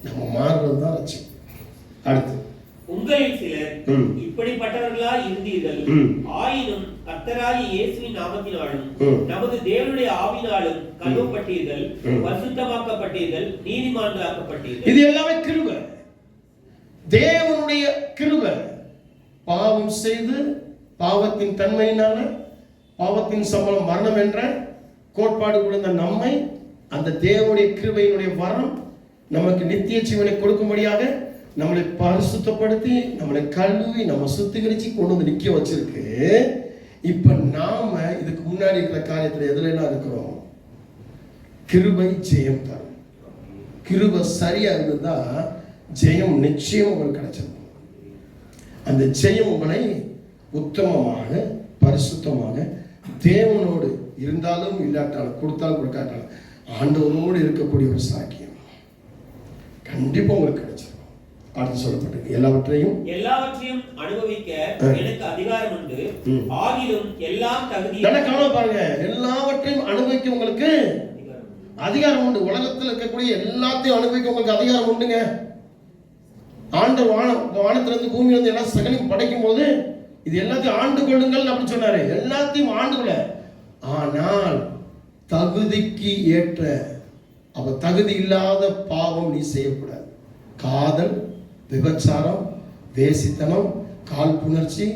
நம்ம மாறுறது தான் வச்சு. அடுத்து உங்களில் சிலர் இப்படிப்பட்டவர்களா இருந்தீர்கள். ஆயினும் கர்த்தராகிய இயேசுவின் நாமத்தினாலும் நமது தேவனுடைய ஆவினாலும் கழுவப்பட்டீர்கள், பரிசுத்தமாக்கப்பட்டீர்கள், நீதிமான்களாக்கப்பட்டீர்கள். இது எல்லாமே கிருபை, தேவனுடைய கிருபை. பாவம் செய்து பாவத்தின் தன்மையினால பாவத்தின் சம்பளம் மரணம் என்ற கோட்பாடு கொடுத்த நம்மை அந்த தேவனுடைய கிருபையினுடைய வரம் நமக்கு நித்திய ஜீவனை கொடுக்கும்படியாக நம்மளை பரிசுத்தப்படுத்தி நம்மளை கழுவி நம்ம சுத்திகரிச்சு கொண்டு வந்து நிக்க வச்சிருக்கு. இப்ப நாம இதுக்கு முன்னாடி இருக்கிற காரியத்துல எதுல எல்லாம் இருக்கிறோம்? கிருபை ஜெயம் தரும். கிருபை சரியா இருந்ததா ஜெயம் நிச்சயம் உங்களுக்கு கிடைச்சிருக்கும். அந்த ஜெயம் உங்களை உத்தமமாக பரிசுத்தமாக தேவனோடு இருந்தாலும் இல்லாட்டாலும் கொடுத்தாலும் கொடுக்காட்டாலும் ஆண்டவரோடு இருக்கக்கூடிய ஒரு சாக்கியம் கண்டிப்பா உங்களுக்கு கிடைச்சிருக்கும். அடுத்து சொல்லப்பட்டிருக்கு, எல்லாவற்றையும் அனுபவிக்க எனக்கு அதிகாரம் உண்டு, ஆகிலும் எல்லாம் தகுதி. நல்லா கவனம் பாருங்க, எல்லாவற்றையும் அனுபவிக்க உங்களுக்கு அதிகாரம் உண்டு. உலகத்தில் இருக்கக்கூடிய எல்லாத்தையும் அனுபவிக்க உங்களுக்கு அதிகாரம் உண்டுங்க. ஆண்டவர் வானத்திலிருந்து பூமியிலிருந்து எல்லாம் சகலையும் படைக்கும் போது இது எல்லாத்தையும் ஆண்டு கொள்ளுங்கள் அப்படின்னு சொன்னாரு. எல்லாத்தையும் ஆண்டுல, ஆனால் தகுதிக்கு ஏற்ற அப்ப தகுதி இல்லாத பாவம் நீ செய்யக்கூடாது. காதல், விபச்சாரம், வேசித்தனம், கால் புணர்ச்சி,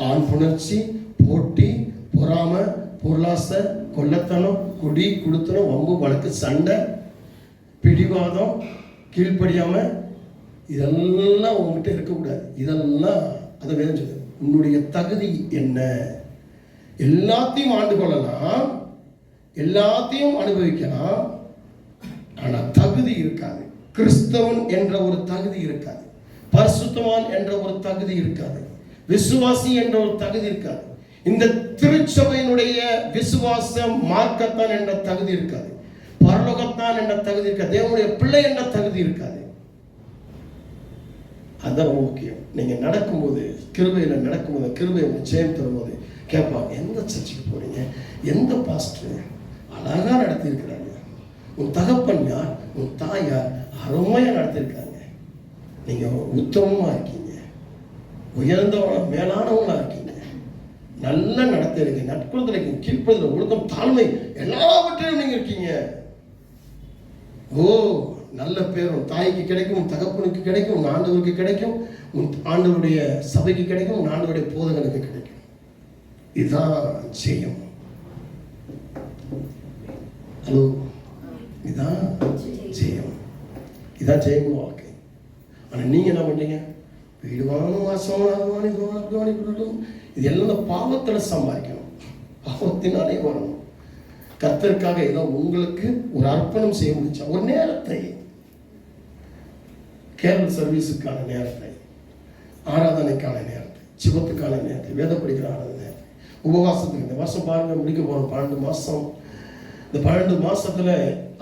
ஆண் புணர்ச்சி, போட்டி, பொறாமை, பொருளாசை, கொள்ளத்தனம், குடி, குடுத்தனம், வம்பு, வழக்கு, சண்டை, பிடிவாதம், கீழ்ப்படியாம, இதெல்லாம் உங்ககிட்ட இருக்கக்கூடாது. இதெல்லாம் அதை வேணும் சொல்லுது. உன்னுடைய தகுதி என்ன? எல்லாத்தையும் ஆண்டு கொள்ளலாம், எல்லாத்தையும் அனுபவிக்கலாம், ஆனா தகுதி இருக்காது. கிறிஸ்தவன் என்ற ஒரு தகுதி இருக்காது, பரிசுத்தவான் என்ற ஒரு தகுதி இருக்காது, விசுவாசி என்ற ஒரு தகுதி இருக்காது, இந்த திருச்சபையினுடைய விசுவாசம் மார்க்கத்தான் என்ற தகுதி இருக்காது, பரலோகத்தான் என்ற தகுதி இருக்காது, தேவனுடைய பிள்ளை என்ற தகுதி இருக்காது. அதான் முக்கியம். நீங்க நடக்கும்போது, கிருபையில நடக்கும்போது, கிருபை ஜெயம் தரும்போது கேட்பாங்க, எந்த சர்ச்சுக்கு போறீங்க, எந்த பாஸ்டர் அழகா நடத்தி இருக்கிறாங்க, உன் தகப்பன் யார், உன் தாய் யார், அருமையா நடத்திருக்காங்க, நீங்க உத்தமமா இருக்கீங்க, உயர்ந்தவன மேலானவங்களா இருக்கீங்க, நல்ல நடத்த இருக்கீங்க, நட்புறத்தில் இருக்கீங்க, கீழ்ப்பதில் ஒழுக்கம், தாழ்மை, எல்லாவற்றையும் நீங்க இருக்கீங்க. ஓ, நல்ல பேர் உன் தாய்க்கு கிடைக்கும், உன் தகப்பனுக்கு கிடைக்கும், உன் ஆண்டவருக்கு கிடைக்கும், உன் ஆண்டவருடைய சபைக்கு கிடைக்கும், உன் ஆண்டவருடைய போதகனுக்கு கிடைக்கும். இதுதான் ஜெயம். ஹலோ, இதுதான் ஜெயம். இதான் ஜெயம் வாழ்க்கை. ஆனா நீங்க என்ன பண்ணீங்க? வீடு வாங்கணும், வாசம் வாங்கணும், இது எல்லாம் பாவத்துல சம்பாதிக்கணும், பாவத்தினாலே வரணும். கர்த்தருக்காக ஏதோ உங்களுக்கு ஒரு அர்ப்பணம் செய்ய முடிச்சா ஒரு நேரத்தை, கேரள சர்வீஸுக்கான நேரத்தை, ஆராதனைக்கான நேரத்தை, சிவத்துக்கான நேரத்தை, வேத படிக்கிற ஆராதனை நேரத்தை, உபவாசத்துக்கு. இந்த வருஷம் பாருங்க, முடிக்க போறோம் 12 மாசம். இந்த 12 மாசத்துல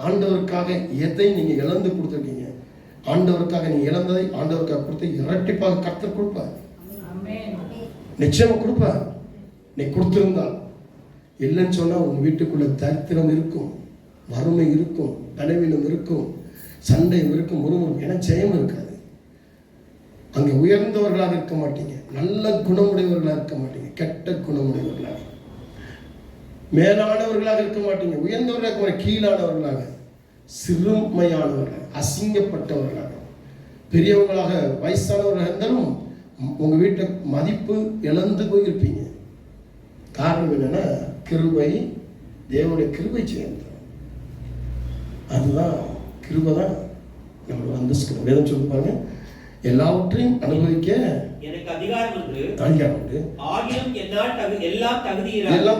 ஆண்டவருக்காக எதை நீங்க இழந்து கொடுத்துருக்கீங்க, ஆண்டவருக்காக நீங்க இழந்ததை ஆண்டவருக்காக கொடுத்து இரட்டிப்பாக கர்த்தர் கொடுப்பார். நிச்சயமா கொடுப்பார். நீ கொடுத்திருந்தால். இல்லைன்னு சொன்னா உங்க வீட்டுக்குள்ள தரித்திரம் இருக்கும், வறுமை இருக்கும், பலவீனம் இருக்கும், சண்டை இருக்கும், முறுமுறுப்பு. ஏன்னா ஜெயம் இருக்காது. அங்கே உயர்ந்தவர்களாக இருக்க மாட்டீங்க, நல்ல குணமுடையவர்களாக இருக்க மாட்டீங்க, கெட்ட குணமுடையவர்களாக, மேலானவர்களாக இருக்க மாட்டீங்க, உயர்ந்தவர்களாக இருக்க மாட்டீங்க, கீழானவர்களாக, சிறுமையானவர்களாக, அசிங்கப்பட்டவர்களாக, பெரியவங்களாக, வயசானவர்களாக இருந்தாலும் உங்க வீட்டை மதிப்பு இழந்து போயிருப்பீங்க. காரணம் என்னன்னா கிருபை, தேவனுடைய கிருபை சேர்ந்து. அதுதான் கிருபை தான் நம்மளோட அந்தஸ்து. வேதம் சொல்லி பாருங்க, எல்லாவற்றையும் அனுபவிக்க எனக்கு அதிகாரம் உண்டு, அதிகாரம் உண்டு, ஆகிலும் என்னால் எல்லாம்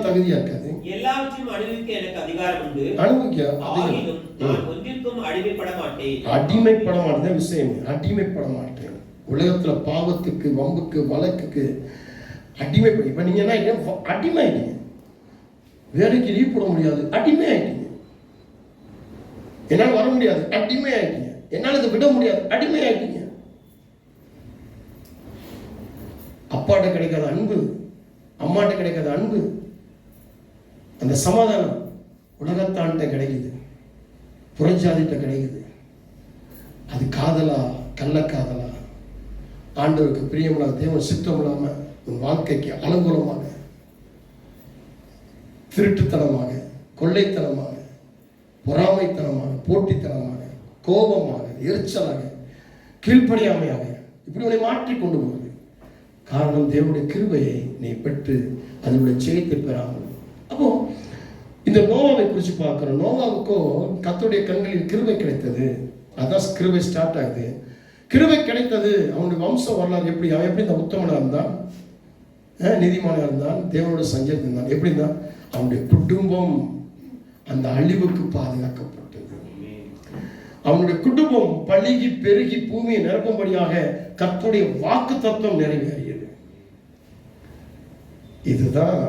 தகுதியா இருக்காது, எல்லாவற்றையும் அனுபவிக்க எனக்கு அதிகாரம் உண்டு, அனுபவிக்க ஆகிலும் நான் ஒன்றிற்கும் அடிமைப்பட மாட்டேன். அடிமைப்பட மாட்டேன் விஷயம், அடிமைப்பட மாட்டேன். உலகத்துல பாவத்துக்கு, வம்புக்கு, வழக்குக்கு அடிமைப்படி. இப்ப நீங்க என்ன அடிமை ஆயிட்டீங்க, வேலைக்கு லீவ் போட முடியாது, அடிமை ஆயிட்டீங்க. என்னால் வர முடியாது, அடிமை ஆயிட்டீங்க. என்னால் இதை விட முடியாது, அடிமை ஆயிட்டீங்க. அப்பாட்ட கிடைக்காத அன்பு, அம்மாட்ட கிடைக்காத அன்பு, அந்த சமாதானம் உலகத்தான்ட்ட கிடைக்குது, புறஞ்சாதிட்ட கிடைக்குது. அது காதலா, கள்ளக்காதலா, ஆண்டவருக்கு பிரியமில்லாத, தேவன் சித்தம் இல்லாம உன் வாழ்க்கைக்கு அலங்கோலமாக, திருட்டுத்தனமாக, கொள்ளைத்தனமாக, பொறாமைத்தனமாக, போட்டித்தனமாக, கோபமாக, எரிச்சலாக, கீழ்ப்படியாமையாக இப்படி உன்னை மாற்றி கொண்டு போகுது. காரணம் தேவனுடைய கிருபையை நீ பெற்று அதனுடைய ஜெயத்தை பெறாமல். அப்போ இந்த நோவாவை குறித்து பார்க்கிறோம். நோவாவுக்கும் கர்த்தருடைய கண்களில் கிருபை கிடைத்தது. அதான் கிருபை ஸ்டார்ட் ஆகுது. கிருபை கிடைத்தது. அவனுடைய வம்ச வரலாறு எப்படி, அவன் எப்படி இந்த உத்தமனா இருந்தான், நீதிமானா இருந்தான், தேவனோட சஞ்சரித்து இருந்தான். எப்படி இருந்தான்? அவனுடைய குடும்பம் அந்த அழிவுக்கு பாதுகாக்கப்பட்டது. அவனுடைய குடும்பம் பழுகி பெருகி பூமியை நிரப்பும்படியாக கர்த்தருடைய வாக்கு தத்துவம் நிறைவேறியது. இதுதான்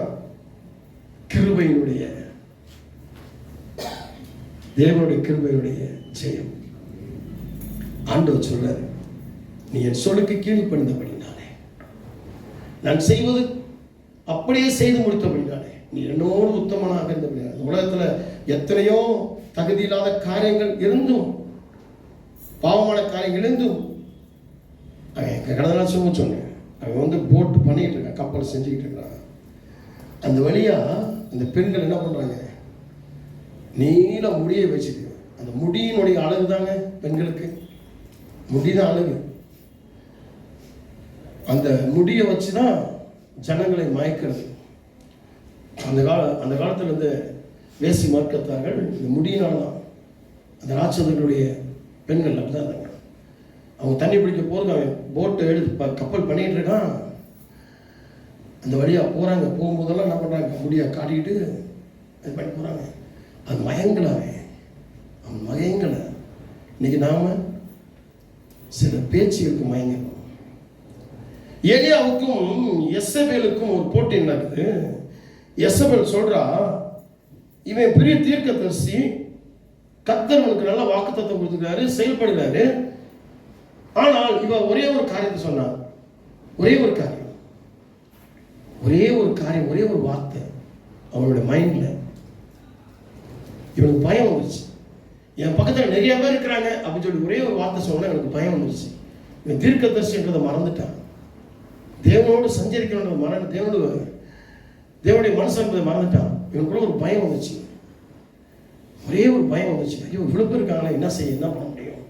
கிருபையினுடைய, தேவனுடைய கிருபையுடைய ஜெயம். ஆண்டவர் சொல்றாரு, நீ என் சொல்லுக்கு கீழ்ப்படிந்தபடினாலே, நான் செய்வது அப்படியே செய்து முடித்தபடினாலே, நீ என்னோடு உத்தமனாக இருந்தபடினாலே. உலகத்துல எத்தனையோ தகுதி இல்லாத காரியங்கள் இருந்தும், பாவமான காரியங்கள் இருந்தும், அவன் கடந்த நாள் சொன்னேன், அவன் போட்டு பண்ணிட்டு இருக்கான், கப்பல் செஞ்சுக்கிட்டு இருக்கிறான். அந்த வழியா அந்த பெண்கள் என்ன பண்றாங்க, நீல முடியை வச்சுட்டு, அந்த முடியினுடைய அழகு தாங்க பெண்களுக்கு, முடிதான் அழகு. அந்த முடியை வச்சு தான் ஜனங்களை மயக்கிறது. அந்த காலத்தில் இந்த வேசி மார்க்கத்தார்கள் இந்த முடியினால தான் அந்த ராட்சதர்களுடைய பெண்கள் அப்படிதான் இருந்தாங்க. அவங்க தண்ணி பிடிக்க போகிறது, அவன் போட்டை எடுத்து கப்பல் பண்ணிகிட்டு இருக்கான். அந்த வழியாக போகிறாங்க. போகும்போதெல்லாம் என்ன பண்ணுறாங்க, முடியை காட்டிக்கிட்டு இது பண்ணி போகிறாங்க. அது மயங்கலை, அவன் மயங்கலை. இன்னைக்கு நாம் சில பேச்சுகளுக்கு மயங்கணும். ஏலியாவுக்கும் எசபேலுக்கும் ஒரு போட்டி நடக்குது. எசபேல் சொல்றா, இவன் பெரிய தீர்க்கதரிசி, கர்த்தர்களுக்கு நல்ல வாக்குத்தத்தம் கொடுத்துருக்காரு, செயல்படுகிறாரு. ஆனால் இவன் ஒரே ஒரு காரியத்தை சொன்னான். ஒரே ஒரு வார்த்தை அவனுடைய மைண்ட்ல. இவனுக்கு பயம் வந்துருச்சு. என் பக்கத்தில் நிறைய பேர் இருக்கிறாங்க அப்படின்னு சொல்லி ஒரே ஒரு வார்த்தை சொன்னா எனக்கு பயம் வந்துருச்சு. இவன் தீர்க்கதரிசின்றதை மறந்துட்டான். தேவனோடு சஞ்சரிக்கணுன்ற தேவனுடைய மனசு என்பதை மறந்துட்டான். இவனுக்குள்ள ஒரு பயம் வந்துச்சு. ஒரே ஒரு பயம் வந்துச்சு. ஐயோ இவ்வளவு பேர் இருக்காங்களே, என்ன பண்ண முடியும்?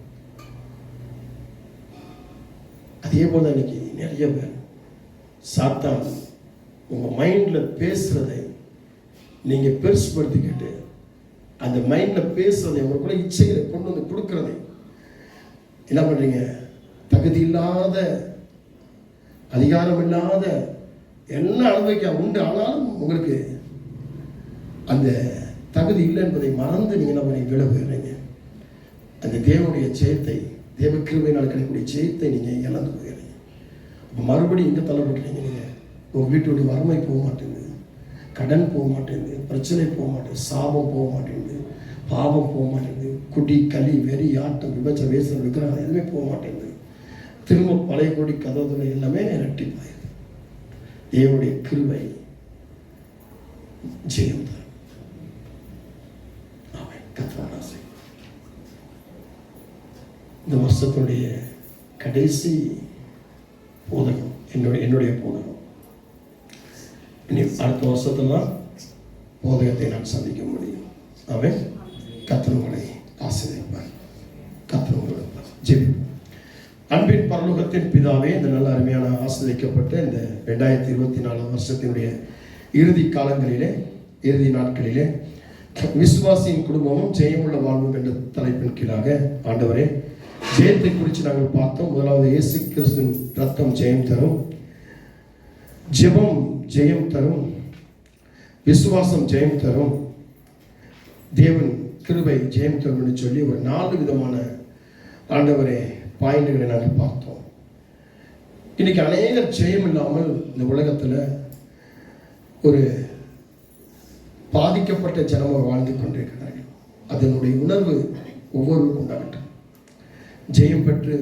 அதே போல இன்னைக்கு நிறைய பேர் சாத்தான் உங்க மைண்ட்ல பேசுறதை நீங்க பெருசுபடுத்திக்கிட்டு, அந்த மைண்ட்ல பேசுறதை உங்களுக்குள்ள இச்சைகளை கொண்டு வந்து கொடுக்கறதை என்ன பண்றீங்க? தகுதி இல்லாத, அதிகாரம் இல்லாத, என்ன அனுபவிக்க உண்டு, ஆனாலும் உங்களுக்கு அந்த தகுதி இல்லை என்பதை மறந்து நீங்க என்ன பண்ணி விலகுறீங்க. அந்த தேவனுடைய ஜெயத்தை, தேவ கிருபையினால் கிடைக்கக்கூடிய ஜெயத்தை நீங்க இழந்து போகிறீங்க. அப்போ மறுபடியும் இங்கே தள்ளப்பட்டுறீங்க. நீங்க உங்க வீட்டுடைய வறுமை போக மாட்டேங்குது, கடன் போக மாட்டேங்குது, பிரச்சனை போக மாட்டேங்குது, சாபம் போக மாட்டேங்குது, பாவம் போக மாட்டேங்குது, குடி, களி, வெறி, ஆட்டம், விபச்ச, வேசம், விக்கிரகம் எதுவுமே போக மாட்டேங்குது. திரும்ப பழைய கொடி கதவுகளை எல்லாமே இரட்டிப்பாயிருது. தேவனுடைய கிருபை ஜெயம் தான். இந்த வருஷத்துடைய கடைசி போதகம் என்னுடைய போதகம். இனி அடுத்த வருஷத்துலாம் போதகத்தை நான் சந்திக்க முடியும். அவன் கர்த்தரை ஆசீர்வதிப்பார். கர்த்தரை ஜெபிப்போம். அன்பின் பரலோகத்தின் பிதாவே, இந்த நல்ல அருமையான ஆசீர்வதிக்கப்பட்ட இந்த 2024 வருஷத்தினுடைய இறுதி காலங்களிலே, இறுதி நாட்களிலே விசுவாசியின் குடும்பமும் ஜெயமுள்ள வாழ்வும் என்ற தலைப்பின் கீழாக ஆண்டவரே ஜெயத்தை குறித்து நாங்கள் பார்த்தோம். முதலாவது இயேசு கிறிஸ்துவின் ரத்தம் ஜெயம் தரும், ஜெபம் ஜெயம் தரும், விசுவாசம் ஜெயம் தரும், தேவன் கிருபை ஜெயம் தரும் என்று சொல்லி ஒரு 4 விதமான ஆண்டவரே பாயிண்ட்களை நாங்கள் பார்த்தோம். இன்னைக்கு அநேகர் ஜெயம் இல்லாமல் இந்த உலகத்தில் ஒரு பாதிக்கப்பட்ட ஜனமாக வாழ்ந்து கொண்டிருக்கிறார்கள். அதனுடைய உணர்வு ஒவ்வொருவருக்கும் உண்டாகட்டும். ஜெயம் பெற்று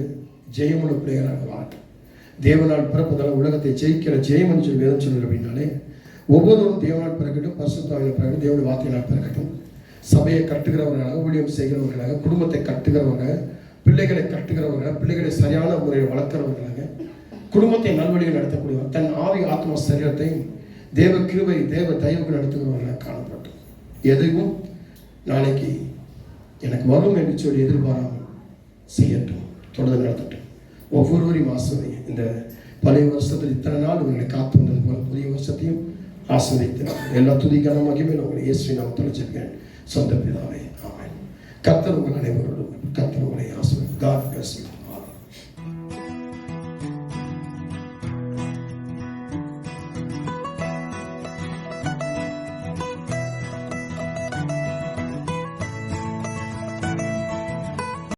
ஜெயமுள்ள பிள்ளைகளாக வாழட்டும். தேவனால் பிறப்பதால் உலகத்தை ஜெயிக்கிற ஜெயம் என்று சொல்லி வேதம் சொல்லுற அப்படின்னாலே ஒவ்வொருவரும் தேவனால் பிறக்கட்டும், பரிசுத்தாவினால் பிறக்கட்டும், தேவனுடைய வார்த்தையினால் பிறக்கட்டும். சபையை கட்டுகிறவர்களாக, ஊழியம் செய்கிறவர்களாக, குடும்பத்தை கட்டுகிறவர்களாக, பிள்ளைகளை கட்டுகிறவர்களாக, பிள்ளைகளை சரியான முறையில் வளர்க்கிறவர்களாக, குடும்பத்தை நல்வழியில் நடத்தக்கூடியவர், தன் ஆவி ஆத்ம சரீரத்தை தேவ கிருபை தேவ தயவுக்கு நடத்துகிறவர்களாக காணப்பட்டோம். எதுவும் நாளைக்கு எனக்கு வரும் என்று சொல்லி எதிர்பாராமல் செய்யட்டும், தொடர்ந்து நடத்தட்டும். ஒவ்வொருவரையும் ஆசிர்வதிங்க. இந்த பழைய வருஷத்தில் இத்தனை நாள் உங்களை காத்து வந்தது போல புதிய வருஷத்தையும் ஆசிர்வதிக்கிறார். எல்லா துதிக்கான மகிமையும் உங்களை இயேசுவின் நாமத்தில் ஜெபிக்கிறேன். சொந்த பிதாவே, ஆமென். கர்த்தர் உங்கள் அனைவரோடும், கர்த்தர் உங்களை ஆசிர்வதிப்பார். God bless you.